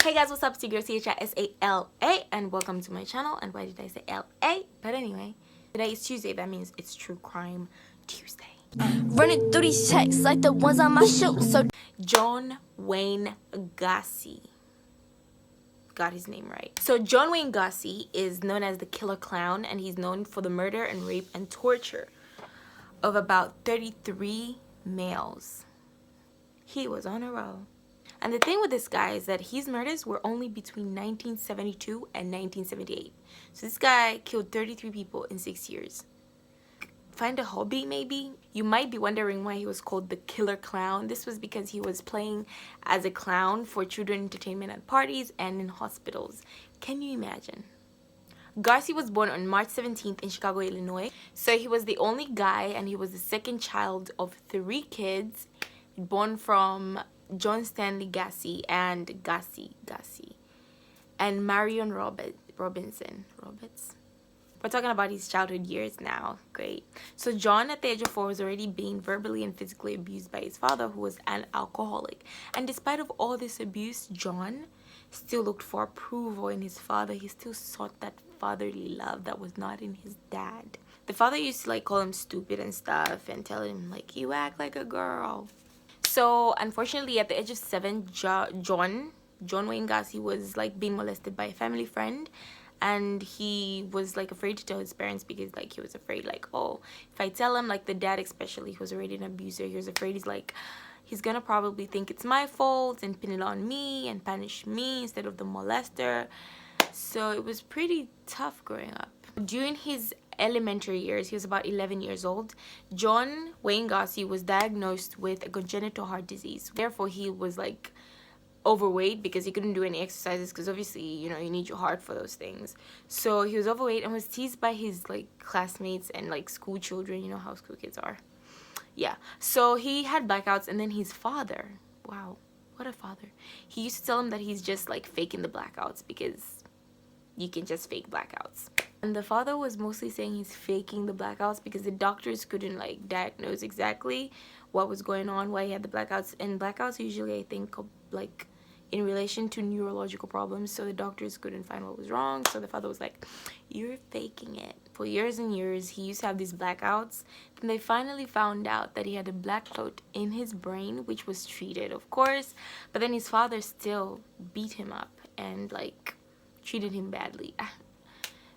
Hey guys, what's up? It's your girl CHISALA and welcome to my channel. And why did I say LA? But anyway, today is Tuesday. That means it's True Crime Tuesday. Running through these checks like the ones on my shoes. So John Wayne Gacy. Got his name right. So John Wayne Gacy is known as the Killer Clown, and he's known for the murder and rape and torture of about 33 males. He was on a roll. And the thing with this guy is that his murders were only between 1972 and 1978. So this guy killed 33 people in 6 years. Find a hobby maybe? You might be wondering why he was called the Killer Clown. This was because he was playing as a clown for children entertainment at parties and in hospitals. Can you imagine? Gacy was born on March 17th in Chicago, Illinois. So he was the only guy, and he was the second child of 3 kids born from John Stanley Gacy and Gacy and Marion Roberts. We're talking about his childhood years now. Great. So John, at the age of 4, was already being verbally and physically abused by his father, who was an alcoholic. And despite of all this abuse, John still looked for approval in his father. He still sought that fatherly love that was not in his dad. The father used to call him stupid and stuff and tell him you act like a girl. So unfortunately, at the age of 7, John Wayne Gacy was being molested by a family friend, and he was afraid to tell his parents because he was afraid oh, if I tell him, the dad especially, who was already an abuser, he was afraid he's gonna probably think it's my fault and pin it on me and punish me instead of the molester. So it was pretty tough growing up. During his elementary years, he was about 11 years old, John Wayne Gacy was diagnosed with a congenital heart disease. Therefore, he was overweight because he couldn't do any exercises, because obviously, you need your heart for those things. So he was overweight and was teased by his classmates and school children. You know how school kids are. Yeah. So he had blackouts, and then his father, wow, what a father, he used to tell him that he's just faking the blackouts because you can just fake blackouts. And the father was mostly saying he's faking the blackouts because the doctors couldn't diagnose exactly what was going on, why he had the blackouts. And blackouts usually, I think, in relation to neurological problems, so the doctors couldn't find what was wrong. So the father was like, you're faking it. For years and years, he used to have these blackouts. Then they finally found out that he had a blackout in his brain, which was treated, of course. But then his father still beat him up and treated him badly.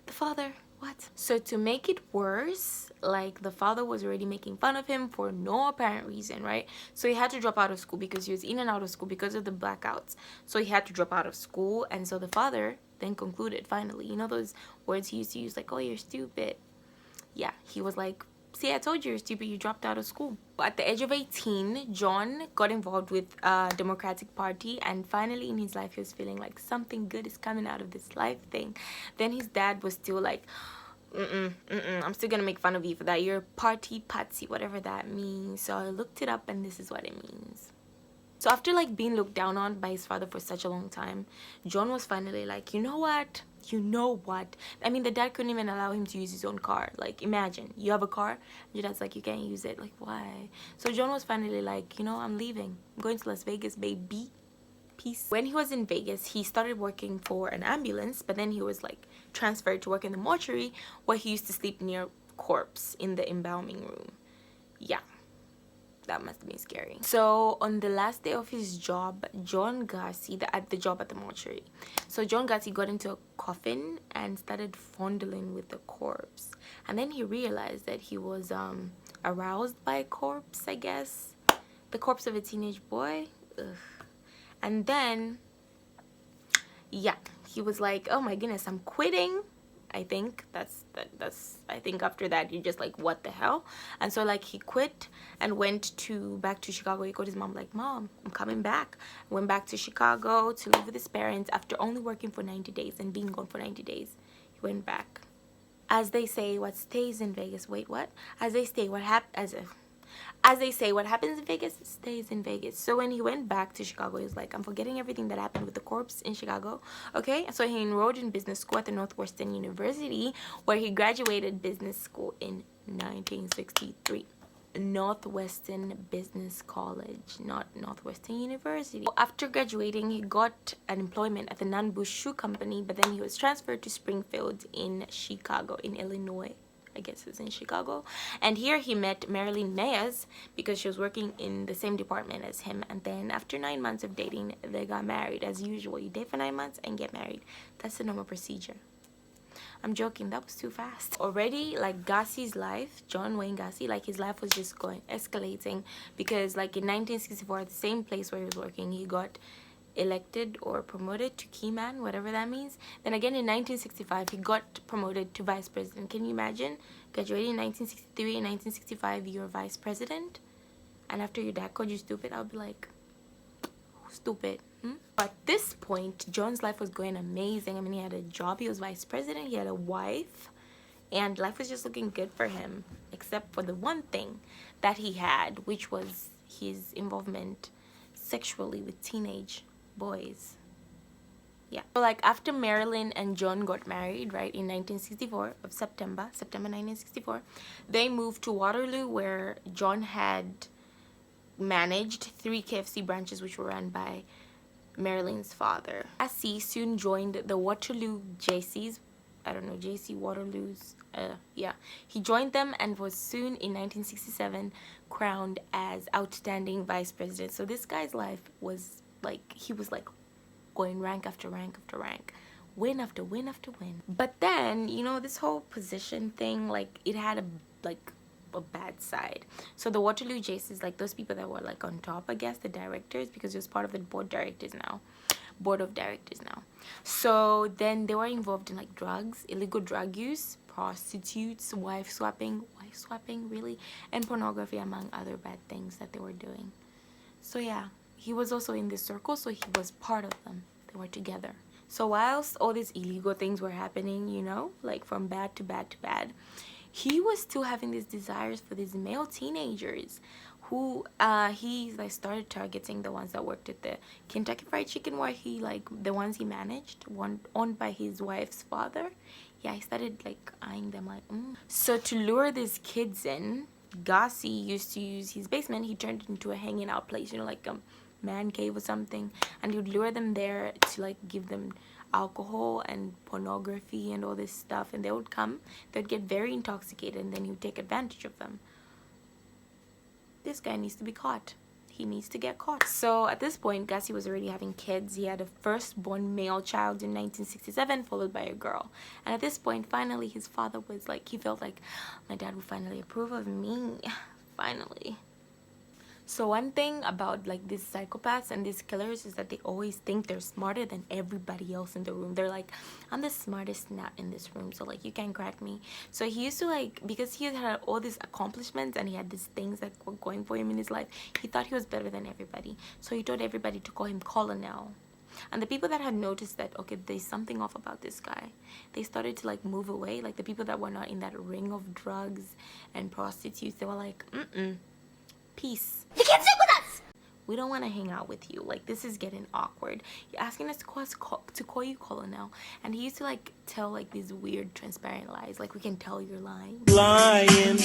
The father, what? So to make it worse, the father was already making fun of him for no apparent reason, right? So he had to drop out of school because he was in and out of school because of the blackouts. So he had to drop out of school, and so the father then concluded, finally, those words he used to use, oh, you're stupid. Yeah, he was see, I told you you're stupid, you dropped out of school. At the age of 18, John got involved with Democratic Party, and finally in his life he was feeling something good is coming out of this life thing. Then his dad was still I'm still gonna make fun of you for that, you're a party patsy, whatever that means. So I looked it up, and this is what it means. So after being looked down on by his father for such a long time, John was finally you know what? I mean, the dad couldn't even allow him to use his own car. Imagine, you have a car, and your dad's you can't use it. Why? So John was finally I'm leaving. I'm going to Las Vegas, baby. Peace. When he was in Vegas, he started working for an ambulance, but then he was transferred to work in the mortuary, where he used to sleep near corpse in the embalming room. Yeah. That must have been scary. So on the last day of his job, John Gacy, at the job at the mortuary, so John Gacy got into a coffin and started fondling with the corpse. And then he realized that he was aroused by a corpse, I guess. The corpse of a teenage boy. Ugh. And then, yeah, he was oh my goodness, I'm quitting. I think that's I think after that you're just what the hell. And so he quit and went back to Chicago. He called his mom Mom, I'm coming back. Went back to Chicago to live with his parents after only working for 90 days and being gone for 90 days. He went back. As they say, what stays in Vegas, wait, what? As they say, what happens in Vegas stays in Vegas. So when he went back to Chicago, he was I'm forgetting everything that happened with the corpse in Chicago. Okay, so he enrolled in business school at the Northwestern University, where he graduated business school in 1963. Northwestern Business College, not Northwestern University. After graduating, he got an employment at the Nunn-Bush Shoe Company, but then he was transferred to Springfield in Chicago, in Illinois. I guess it's in Chicago. And here he met Marilyn Mayes because she was working in the same department as him. And then after 9 months of dating, they got married. As usual, you date for 9 months and get married. That's the normal procedure. I'm joking, that was too fast. Already, like, Gacy's life, John Wayne Gacy, like, his life was just escalating, because like in 1964, at the same place where he was working, he got elected or promoted to key man, whatever that means. Then again in 1965, he got promoted to vice president. Can you imagine graduating in 1963 and 1965, you're vice president, and after your dad called you stupid? I'll be like, stupid. But at this point, John's life was going amazing. I mean, he had a job, he was vice president, he had a wife, and life was just looking good for him, except for the one thing that he had, which was his involvement sexually with teenage boys. Yeah. So like after Marilyn and John got married, right, in 1964 of September 1964, they moved to Waterloo, where John had managed 3 KFC branches which were run by Marilyn's father. Gacy soon joined the Waterloo Jaycees. I don't know, JC Waterloo's. Yeah, he joined them and was soon in 1967 crowned as outstanding vice president. So this guy's life was like, he was like going rank after rank after rank, win after win after win. But then, you know, this whole position thing, like, it had a bad side. So the Waterloo Jaycees, like those people that were like on top, I guess, the directors, because it was part of the board of directors now. So then they were involved in like drugs, illegal drug use, prostitutes, wife swapping really, and pornography, among other bad things that they were doing. So yeah, he was also in this circle, so he was part of them. They were together. So whilst all these illegal things were happening, you know, like from bad to bad to bad, he was still having these desires for these male teenagers who he like started targeting the ones that worked at the Kentucky Fried Chicken, where he like the ones he managed, owned by his wife's father. Yeah, he started like eyeing them like So to lure these kids in, Gacy used to use his basement. He turned it into a hanging out place, you know, like a man cave or something, and he would lure them there to like give them alcohol and pornography and all this stuff, and they would come, they'd get very intoxicated, and then he would take advantage of them. This guy needs to be caught. He needs to get caught. So at this point, Gacy was already having kids. He had a firstborn male child in 1967, followed by a girl. And at this point, finally, his father was like, he felt like, my dad will finally approve of me. Finally. So one thing about like these psychopaths and these killers is that they always think they're smarter than everybody else in the room. They're like, I'm the smartest nut in this room, so like you can't crack me. So he used to like, because he had all these accomplishments and he had these things that were going for him in his life, he thought he was better than everybody. So he told everybody to call him Colonel. And the people that had noticed that, okay, there's something off about this guy, they started to like move away. Like the people that were not in that ring of drugs and prostitutes, they were like, peace. You can't sit with us! We don't want to hang out with you. Like, this is getting awkward. You're asking us to call you Colonel. And he used to like tell like these weird transparent lies. Like, we can tell you're lying. Lying.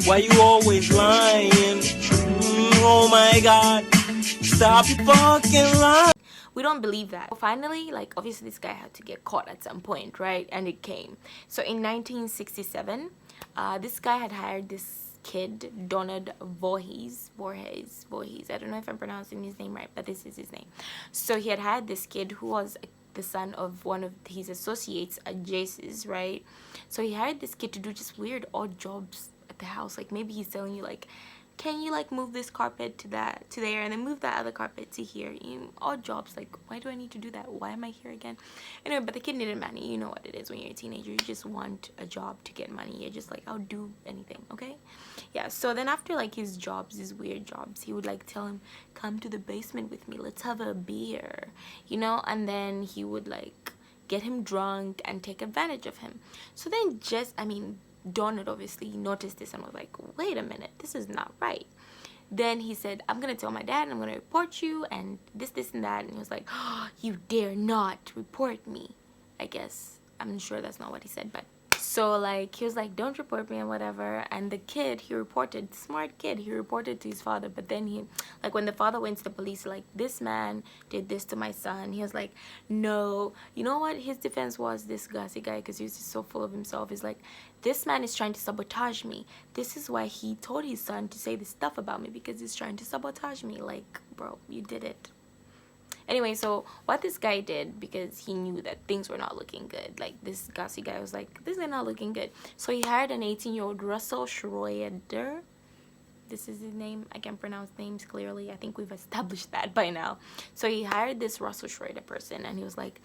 Why you always lying? Oh my God. Stop fucking lying. We don't believe that. Finally, like, obviously this guy had to get caught at some point, right? And it came. So in 1967, this guy had hired this kid, Donald Voorhees. I don't know if I'm pronouncing his name right, but this is his name. So he had hired this kid who was the son of one of his associates at Jayce's, right? So he hired this kid to do just weird odd jobs at the house. Like maybe he's telling you like, can you like move this carpet to there, and then move that other carpet to here? Odd jobs. Like, why do I need to do that? Why am I here again? Anyway, but the kid needed money. You know what it is when you're a teenager. You just want a job to get money. You're just like, I'll do anything, okay? Yeah, so then after like his jobs, his weird jobs, he would like tell him, come to the basement with me, let's have a beer, you know? And then he would like get him drunk and take advantage of him. So then Donald obviously noticed this and was like, wait a minute, this is not right. Then he said, I'm gonna tell my dad and I'm gonna report you and this and that. And he was like, oh, you dare not report me. I guess, I'm sure that's not what he said, but So like he was like, don't report me and whatever. And the kid, he reported, smart kid, he reported to his father. But then he, like when the father went to the police, like, this man did this to my son, he was like, no. You know what his defense was, this Gacy guy, because he was just so full of himself, is like, this man is trying to sabotage me. This is why he told his son to say this stuff about me, because he's trying to sabotage me. Like, bro, you did it. Anyway, so what this guy did, because he knew that things were not looking good, like this Gacy guy was like, this is not looking good. So he hired an 18-year-old Russell Schroeder. This is his name. I can't pronounce names clearly. I think we've established that by now. So he hired this Russell Schroeder person, and he was like,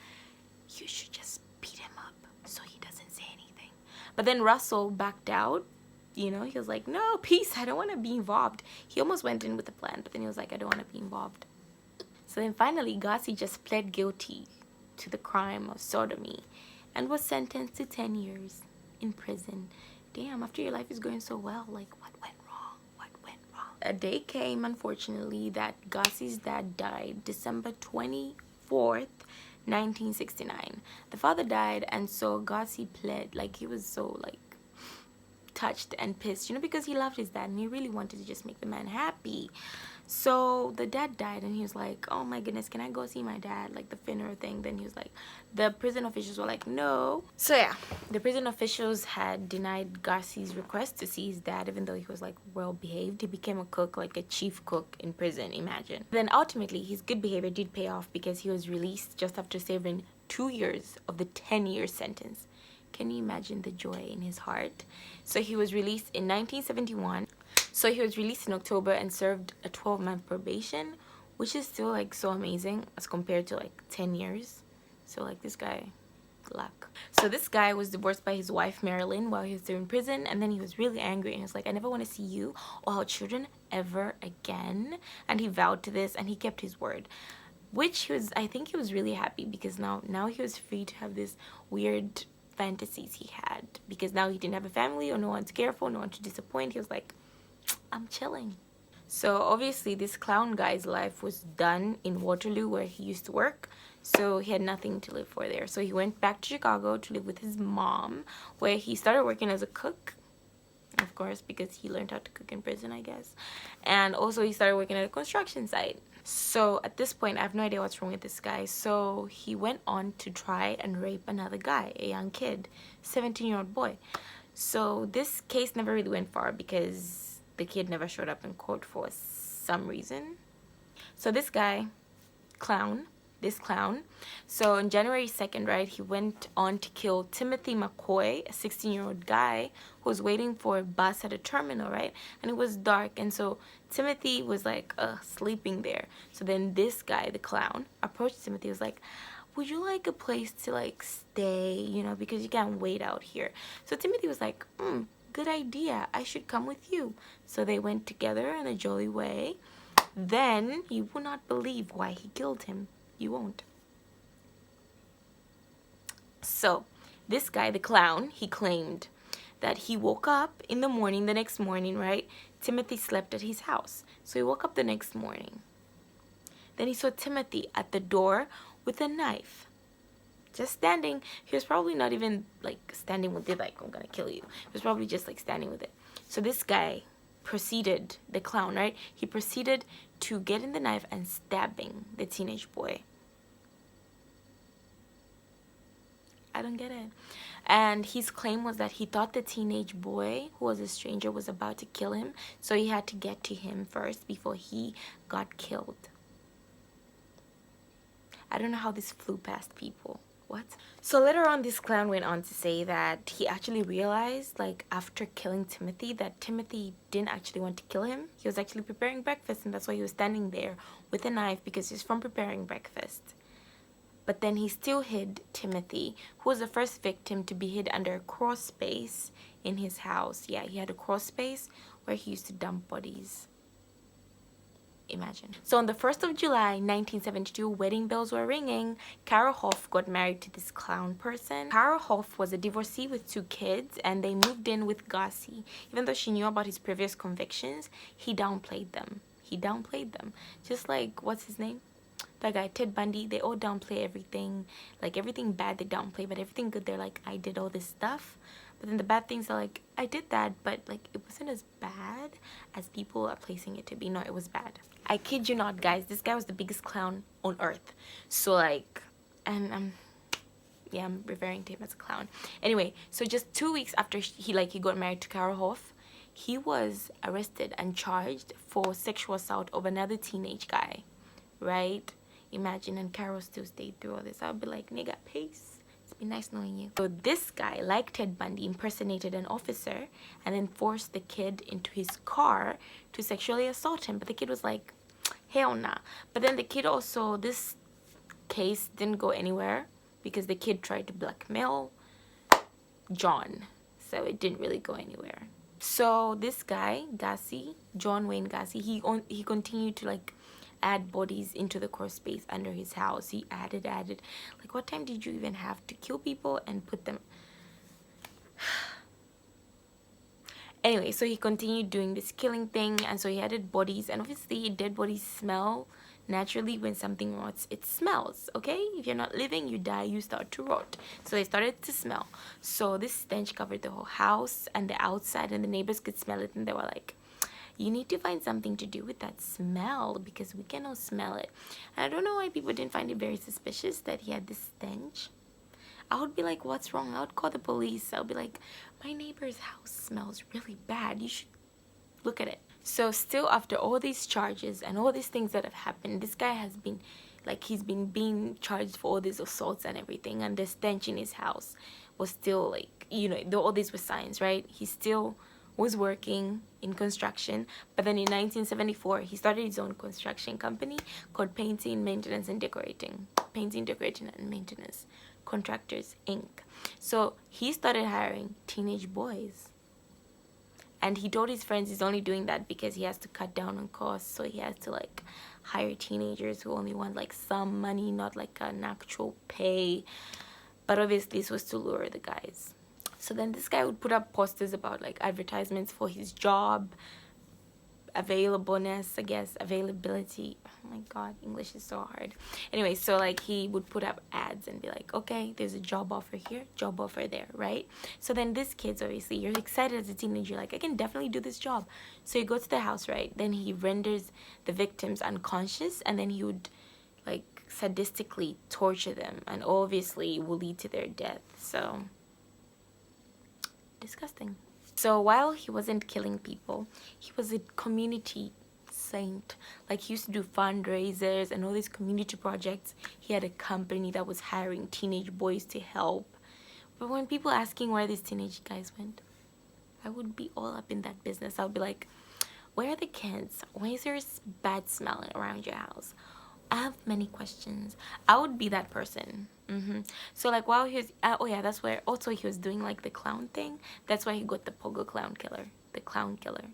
you should just beat him up so he doesn't say anything. But then Russell backed out. You know, he was like, no, peace, I don't want to be involved. He almost went in with a plan, but then he was like, I don't want to be involved. So then finally, Gacy just pled guilty to the crime of sodomy and was sentenced to 10 years in prison. Damn, after your life is going so well, like, what went wrong? What went wrong? A day came, unfortunately, that Gacy's dad died December 24th, 1969. The father died, and so Gacy pled, like, he was so, like, touched and pissed, you know, because he loved his dad and he really wanted to just make the man happy. So the dad died, and he was like, oh my goodness, can I go see my dad, like the funeral thing? Then he was like, the prison officials were like, no. So yeah, the prison officials had denied Gacy's request to see his dad, even though he was like well behaved. He became a cook, like a chief cook in prison, imagine. Then ultimately his good behavior did pay off, because he was released just after serving 2 years of the 10-year sentence. Can you imagine the joy in his heart? So he was released in 1971. So he was released in October and served a 12-month probation, which is still like so amazing as compared to like 10 years. So like this guy, luck. So this guy was divorced by his wife Marilyn while he was still in prison, and then he was really angry and he was like, I never want to see you or our children ever again. And he vowed to this, and he kept his word, which he was, I think he was really happy, because now he was free to have this weird fantasies he had, because now he didn't have a family or no one to care for, no one to disappoint. He was like, I'm chilling. So obviously this clown guy's life was done in Waterloo, where he used to work, so he had nothing to live for there. So he went back to Chicago to live with his mom, where he started working as a cook, of course, because he learned how to cook in prison, I guess. And also he started working at a construction site. So at this point, I have no idea what's wrong with this guy. So he went on to try and rape another guy, a young kid, 17-year-old boy. So this case never really went far, because the kid never showed up in court for some reason. So this guy, this clown, so on January 2nd, right, he went on to kill Timothy McCoy, a 16-year-old guy who was waiting for a bus at a terminal, right? And it was dark, and so Timothy was like sleeping there. So then this guy, the clown, approached Timothy. Was like, would you like a place to like stay, you know, because you can't wait out here. So Timothy was like, good idea, I should come with you. So they went together in a jolly way. Then you will not believe why he killed him. You won't. So this guy, the clown, he claimed that he woke up in the morning, the next morning, right? Timothy slept at his house. So he woke up the next morning. Then he saw Timothy at the door with a knife, just standing. He was probably not even like standing with it like, I'm gonna kill you. He was probably just like standing with it. So this guy proceeded, the clown, right? He proceeded to get in the knife and stabbing the teenage boy. I don't get it. And his claim was that he thought the teenage boy, who was a stranger, was about to kill him, so he had to get to him first before he got killed. I don't know how this flew past people. What? So later on, this clown went on to say that he actually realized, like, after killing Timothy, that Timothy didn't actually want to kill him. He was actually preparing breakfast, and that's why he was standing there with a knife, because he's from preparing breakfast. But then he still hid Timothy, who was the first victim to be hid under a crawl space in his house. Yeah, he had a crawl space where he used to dump bodies. Imagine. So on the 1st of July, 1972, wedding bells were ringing. Carol Hoff got married to this clown person. Carol Hoff was a divorcee with 2 kids, and they moved in with Gacy. Even though she knew about his previous convictions, he downplayed them. Just like, what's his name? That guy, Ted Bundy. They all downplay everything. Like, everything bad they downplay, but everything good they're like, I did all this stuff. But then the bad things are like, I did that, but like it wasn't as bad as people are placing it to be. No, it was bad. I kid you not, guys, this guy was the biggest clown on earth. So like, and yeah, I'm referring to him as a clown. Anyway, so just 2 weeks after he got married to Carol Hoff, he was arrested and charged for sexual assault of another teenage guy, right? Imagine, and Carol still stayed through all this. I'll be like, nigga, peace. It's been nice knowing you. So this guy, like Ted Bundy, impersonated an officer and then forced the kid into his car to sexually assault him. But the kid was like, hell nah. But then the kid also, this case didn't go anywhere because the kid tried to blackmail John. So it didn't really go anywhere. So this guy, Gacy, John Wayne Gacy, he continued to like add bodies into the crawl space under his house. He added. Like, what time did you even have to kill people and put them? Anyway, so he continued doing this killing thing, and so he added bodies, and obviously dead bodies smell naturally. When something rots, it smells, okay? If you're not living, you die, you start to rot. So they started to smell. So this stench covered the whole house and the outside, and the neighbors could smell it, and they were like, you need to find something to do with that smell because we cannot smell it. And I don't know why people didn't find it very suspicious that he had this stench. I would be like, what's wrong? I would call the police. I would be like, my neighbor's house smells really bad. You should look at it. So still after all these charges and all these things that have happened, this guy has been, like, he's been being charged for all these assaults and everything. And the stench in his house was still like, you know, all these were signs, right? He still was working in construction, but then in 1974 he started his own construction company called Painting, Maintenance and Decorating and Maintenance Contractors Inc. So he started hiring teenage boys, and he told his friends he's only doing that because he has to cut down on costs. So he has to like hire teenagers who only want like some money, not like an actual pay. But obviously this was to lure the guys. So then this guy would put up posters about like advertisements for his job, availableness, I guess, availability. Oh my god, English is so hard. Anyway, so like he would put up ads and be like, okay, there's a job offer here, job offer there, right? So then this kid's obviously, you're excited as a teenager, like, I can definitely do this job. So you go to the house, right? Then he renders the victims unconscious, and then he would like sadistically torture them, and obviously will lead to their death. So disgusting. So while he wasn't killing people, he was a community saint. Like, he used to do fundraisers and all these community projects. He had a company that was hiring teenage boys to help. But when people asking where these teenage guys went, I would be all up in that business. I would be like, where are the kids? Why is there a bad smell around your house? I have many questions. I would be that person. So like while he was oh yeah, that's where also he was doing like the clown thing. That's why he got the Pogo Clown Killer, the clown killer.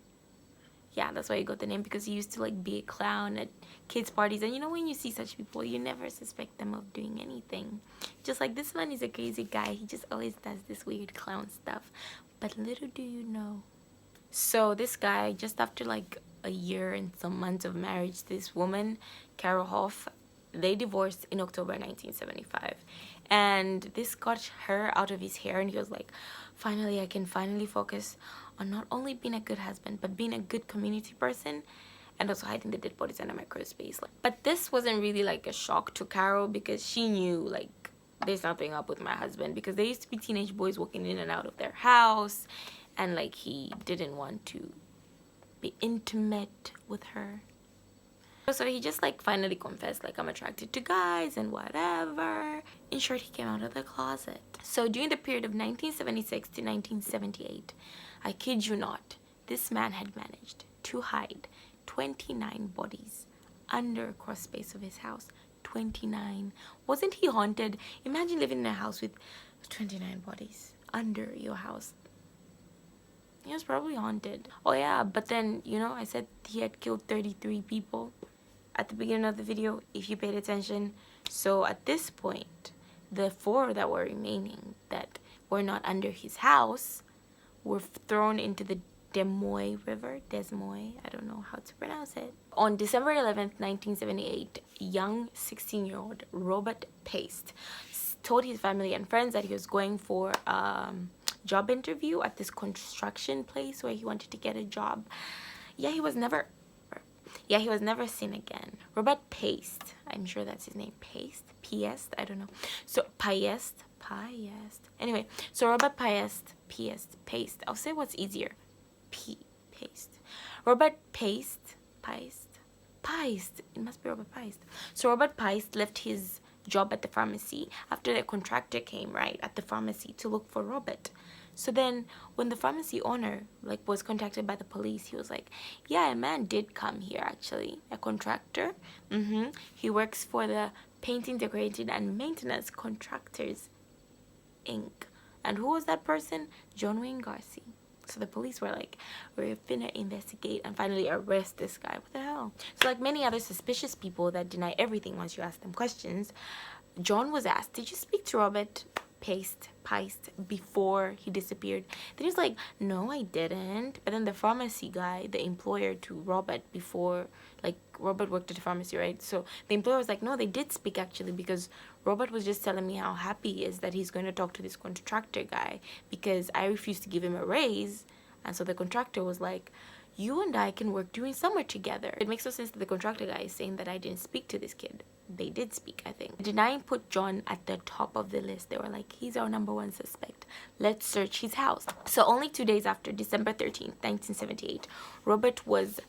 Yeah, that's why he got the name, because he used to like be a clown at kids parties. And you know, when you see such people, you never suspect them of doing anything. Just like, this man is a crazy guy, he just always does this weird clown stuff. But little do you know. So this guy, just after like a year and some months of marriage to this woman, Carol Hoff, they divorced in October 1975, and this got her out of his hair, and he was like, finally, I can finally focus on not only being a good husband, but being a good community person, and also hiding the dead bodies under my crawl space. But this wasn't really like a shock to Carol, because she knew like there's something up with my husband, because there used to be teenage boys walking in and out of their house, and like he didn't want to be intimate with her. So he just like finally confessed, like, I'm attracted to guys and whatever. In short, he came out of the closet. So during the period of 1976 to 1978, I kid you not, this man had managed to hide 29 bodies under a crawl space of his house. 29. Wasn't he haunted? Imagine living in a house with 29 bodies under your house. He was probably haunted. Oh yeah, but then, you know, I said he had killed 33 people at the beginning of the video, if you paid attention. So at this point, the 4 that were remaining that were not under his house were thrown into the Des Moines River. I don't know how to pronounce it. On December 11th, 1978, young 16-year-old Robert Paste told his family and friends that he was going for job interview at this construction place where he wanted to get a job. Yeah, he was never seen again. Robert Paste, I'm sure that's his name. Piest, I don't know. So Piest. Anyway, so Robert Paste. I'll say what's easier. Paste. Robert Paste. It must be Robert Paste. So Robert Paste left his job at the pharmacy after the contractor came right at the pharmacy to look for Robert. So then when the pharmacy owner was contacted by the police, he was like, yeah, a man did come here actually, a contractor. He works for the Painting, Decorating and Maintenance Contractors Inc. And who was that person? John Wayne Gacy. So the police were like, we're finna investigate and finally arrest this guy. What the hell? So like many other suspicious people that deny everything once you ask them questions, John was asked, did you speak to Robert Paste before he disappeared? Then he was like, no, I didn't. But then the pharmacy guy, the employer to Robert before, Robert worked at the pharmacy, right? So the employer was like, no, they did speak actually, because Robert was just telling me how happy he is that he's going to talk to this contractor guy because I refused to give him a raise. And so the contractor was like, you and I can work during summer together. It makes no sense that the contractor guy is saying that I didn't speak to this kid. They did speak, I think. Denying put John at the top of the list. They were like, he's our #1 suspect. Let's search his house. So only 2 days after, December 13th, 1978, Robert was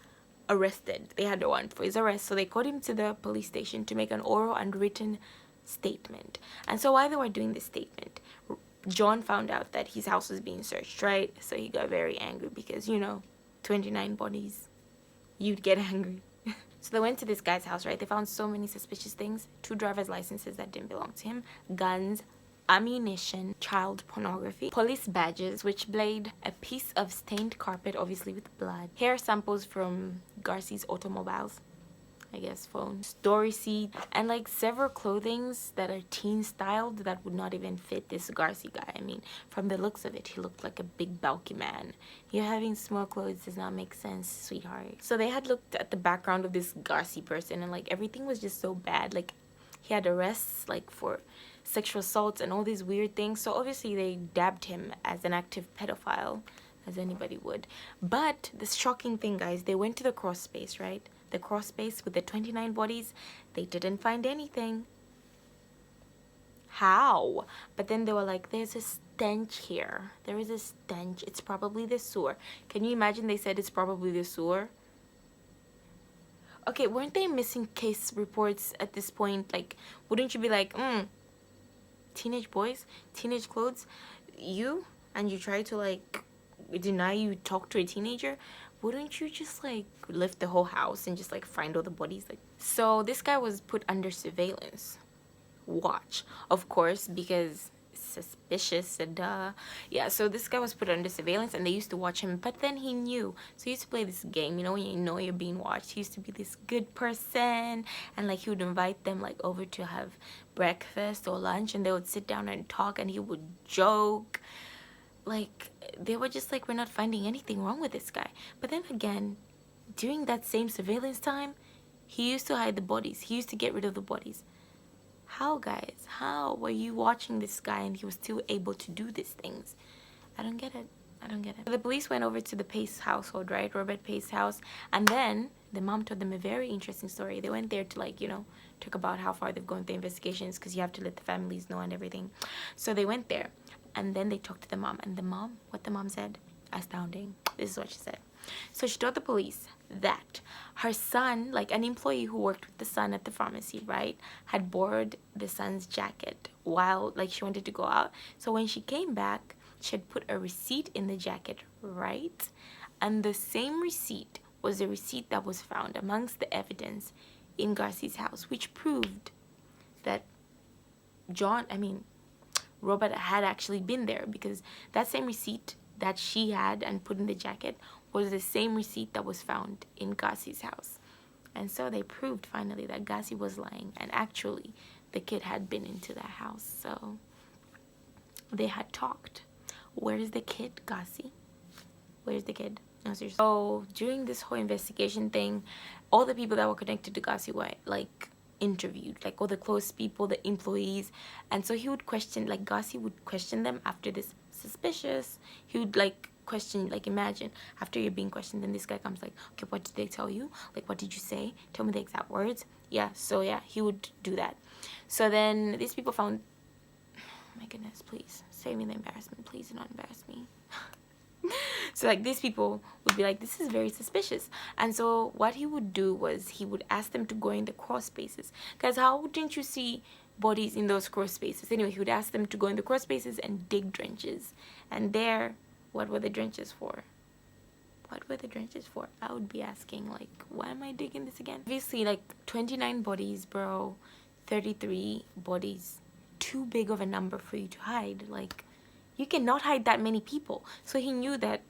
arrested. They had a warrant for his arrest, so they called him to the police station to make an oral and written statement. And so while they were doing this statement, John found out that his house was being searched, right? So he got very angry because, 29 bodies. You'd get angry. So they went to this guy's house, right? They found so many suspicious things. 2 driver's licenses that didn't belong to him, guns, ammunition, child pornography, police badges, switchblade, a piece of stained carpet, obviously with blood, hair samples from Gacy's automobiles, I guess phone, store receipt, and several clothings that are teen styled that would not even fit this Gacy guy. I mean, from the looks of it, he looked like a big bulky man. You having small clothes does not make sense, sweetheart. So they had looked at the background of this Gacy person, and everything was just so bad. He had arrests for sexual assaults and all these weird things. So obviously they dabbed him as an active pedophile, as anybody would. But the shocking thing, guys, they went to the crawl space, right? The crawl space with the 29 bodies. They didn't find anything. How? But then they were like, there's a stench here. There is a stench. It's probably the sewer. Can you imagine they said it's probably the sewer? Okay, weren't they missing case reports at this point? Wouldn't you be like, teenage boys, teenage clothes, and you try to deny you talk to a teenager? Wouldn't you just lift the whole house and just find all the bodies? So this guy was put under surveillance watch, of course, because suspicious, duh. Yeah, so this guy was put under surveillance and they used to watch him, but then he knew. So he used to play this game, when you know you're being watched. He used to be this good person, and he would invite them over to have breakfast or lunch, and they would sit down and talk, and he would joke. They were just we're not finding anything wrong with this guy. But then again, during that same surveillance time, he used to hide the bodies. He used to get rid of the bodies. How, guys? How were you watching this guy and he was still able to do these things? I don't get it. The police went over to the Pace household, right? Robert Pace's house. And then the mom told them a very interesting story. They went there to talk about how far they've gone with the investigations, because you have to let the families know and everything. So they went there. And then they talked to the mom. And what the mom said, astounding. This is what she said. So she told the police that her son, an employee who worked with the son at the pharmacy, right, had borrowed the son's jacket while, she wanted to go out. So when she came back, she had put a receipt in the jacket, right? And the same receipt was the receipt that was found amongst the evidence in Gacy's house, which proved that Robert had actually been there, because that same receipt that she had and put in the jacket was the same receipt that was found in Gacy's house. And so they proved finally that Gacy was lying, and actually the kid had been into that house. So they had talked. Where is the kid, Gacy? Where's the kid? No, seriously. So during this whole investigation thing, all the people that were connected to Gacy were interviewed, like all the close people, the employees. And so he would question, like Gacy would question them after this suspicious. He would like question, like imagine after you're being questioned, then this guy comes like, okay, what did they tell you? Like, what did you say? Tell me the exact words. Yeah, so yeah, he would do that. So then these people found, oh my goodness, please save me the embarrassment, please do not embarrass me. So like these people would be like, this is very suspicious. And so what he would do was he would ask them to go in the crawl spaces, because how didn't you see bodies in those crawl spaces? Anyway, he would ask them to go in the crawl spaces and dig trenches. And there, what were the trenches for? What were the trenches for? I would be asking, like, why am I digging this again? Obviously, like 29 bodies, bro, 33 bodies, too big of a number for you to hide. Like, you cannot hide that many people. So he knew that,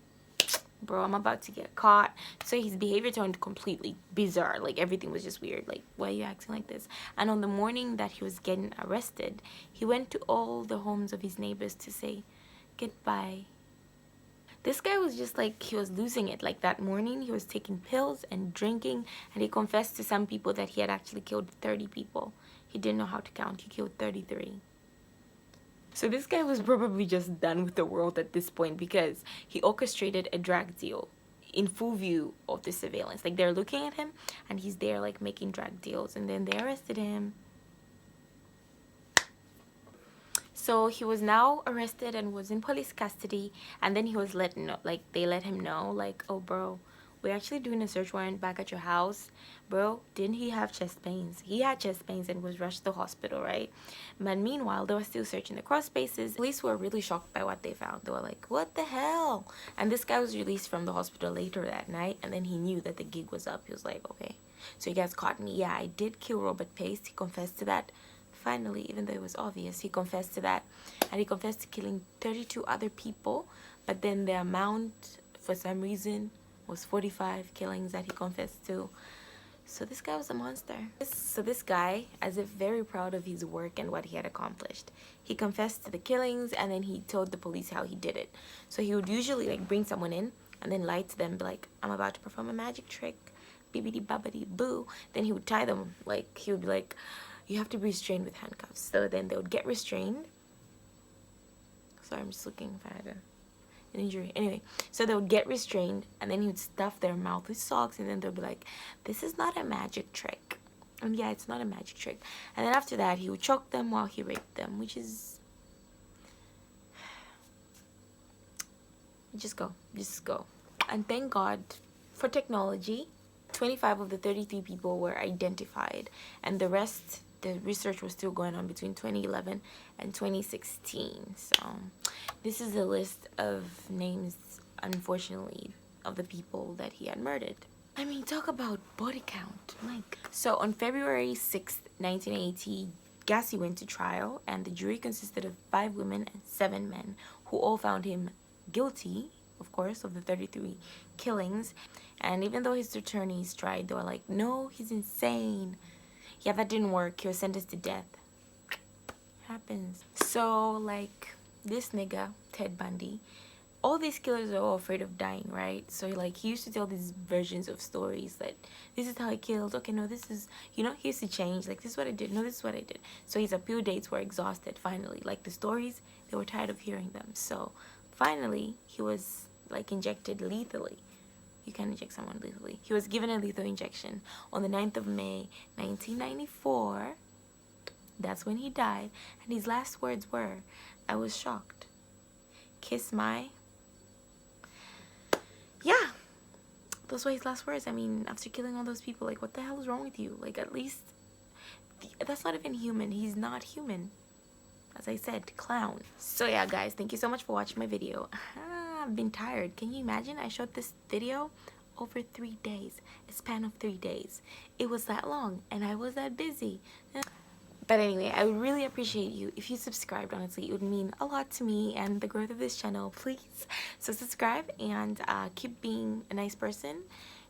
bro, I'm about to get caught. So his behavior turned completely bizarre. Like, everything was just weird. Like, why are you acting like this? And on the morning that he was getting arrested, he went to all the homes of his neighbors to say goodbye. This guy was just like, he was losing it. Like that morning, he was taking pills and drinking, and he confessed to some people that he had actually killed 30 people. He didn't know how to count. He killed 33. So this guy was probably just done with the world at this point, because he orchestrated a drug deal in full view of the surveillance. Like, they're looking at him and he's there like making drug deals, and then they arrested him. So he was now arrested and was in police custody, and then he was let know, like they let him know, like, oh bro, we're actually doing a search warrant back at your house. Bro, didn't he have chest pains? He had chest pains and was rushed to the hospital, right? But meanwhile, they were still searching the crawl spaces. Police were really shocked by what they found. They were like, what the hell? And this guy was released from the hospital later that night, and then he knew that the gig was up. He was like, okay, so you guys caught me. Yeah, I did kill Robert Pace. He confessed to that. Finally, even though it was obvious, he confessed to that. And he confessed to killing 32 other people, but then the amount, for some reason, was 45 killings that he confessed to. So this guy was a monster. So this guy, as if very proud of his work and what he had accomplished, he confessed to the killings, and then he told the police how he did it. So he would usually like bring someone in and then lie to them, be like, I'm about to perform a magic trick, bibbidi bobbidi boo. Then he would tie them, like he would be like, you have to be restrained with handcuffs. So then they would get restrained. Sorry, I'm just looking if I had an injury. Anyway, so they would get restrained, and then he would stuff their mouth with socks, and then they'll be like, this is not a magic trick. And yeah, it's not a magic trick. And then after that, he would choke them while he raped them, which is... Just go. And thank God for technology. 25 of the 33 people were identified, and the rest, the research was still going on between 2011 and 2016. So this is a list of names, unfortunately, of the people that he had murdered. I mean, talk about body count. Like, so on February 6th, 1980, Gacy went to trial, and the jury consisted of 5 women and 7 men, who all found him guilty, of course, of the 33 killings. And even though his attorneys tried, they were like, no, he's insane. Yeah, that didn't work. He was sentenced to death. Happens. So, like, this nigga, Ted Bundy, all these killers are all afraid of dying, right? So, like, he used to tell these versions of stories that this is how I killed. Okay, no, this is, you know, he used to change. Like, this is what I did. No, this is what I did. So his appeal dates were exhausted, finally. Like, the stories, they were tired of hearing them. So, finally, he was, like, injected lethally. You can inject someone lethally. He was given a lethal injection on the 9th of May, 1994. That's when he died. And his last words were, I was shocked. Kiss my... Yeah. Those were his last words. I mean, after killing all those people, like, what the hell is wrong with you? Like, at least... That's not even human. He's not human. As I said, clown. So yeah, guys, thank you so much for watching my video. I've been tired. Can you imagine? I shot this video over 3 days, a span of 3 days. It was that long, and I was that busy. But anyway, I would really appreciate you if you subscribed. Honestly, it would mean a lot to me and the growth of this channel. Please, so subscribe and keep being a nice person.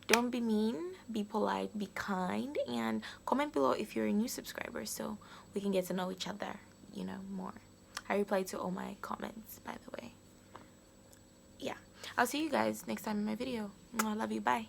Don't be mean, be polite, be kind, and comment below if you're a new subscriber so we can get to know each other, you know, more. I reply to all my comments, by the way. Yeah, I'll see you guys next time in my video. I love you. Bye.